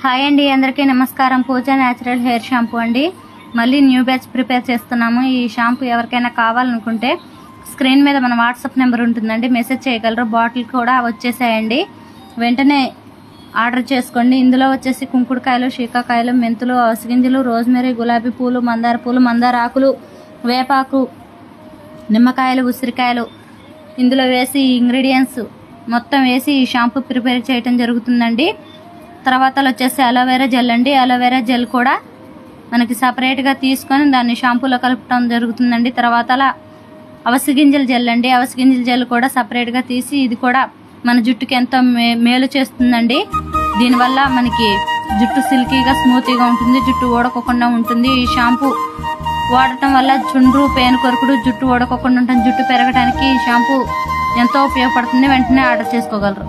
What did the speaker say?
Hi అండి, అందరికీ నమస్కారం. పూజ న్యాచురల్ హెయిర్ షాంపూ అండి. మళ్ళీ న్యూ బ్యాచ్ ప్రిపేర్ చేస్తున్నాము. ఈ షాంపూ ఎవరికైనా కావాలనుకుంటే స్క్రీన్ మీద మన వాట్సాప్ నెంబర్ ఉంటుందండి, మెసేజ్ చేయగలరు. బాటిల్ కూడా వచ్చేసాయండి, వెంటనే ఆర్డర్ చేసుకోండి. ఇందులో వచ్చేసి కుంకుడుకాయలు, శీకాకాయలు, మెంతులు, అవసగింజలు, రోజ్మెరీ, గులాబీ పూలు, మందార ఆకులు, వేపాకు, నిమ్మకాయలు, ఉసిరికాయలు ఇందులో వేసి ఇంగ్రీడియంట్స్ మొత్తం వేసి ఈ షాంపూ ప్రిపేర్ చేయడం జరుగుతుందండి. తర్వాత వచ్చేసి అలోవెరా జెల్ అండి. అలోవెరా జెల్ కూడా మనకి సపరేట్గా తీసుకొని దాన్ని షాంపూలో కలపడం జరుగుతుందండి. తర్వాత అవసగింజల జెల్ అండి. అవసగింజల జెల్ కూడా సపరేట్గా తీసి ఇది కూడా మన జుట్టుకి ఎంతో మేలు చేస్తుందండి. దీనివల్ల మనకి జుట్టు సిల్కీగా స్మూత్గా ఉంటుంది, జుట్టు ఊడకోకుండా ఉంటుంది. ఈ షాంపూ వాడటం వల్ల చుండ్రు, పేను కొరుకుడు, జుట్టు ఊడకోకుండా ఉంటుంది. జుట్టు పెరగడానికి ఈ షాంపూ ఎంతో ఉపయోగపడుతుంది. వెంటనే ఆర్డర్ చేసుకోగలరు.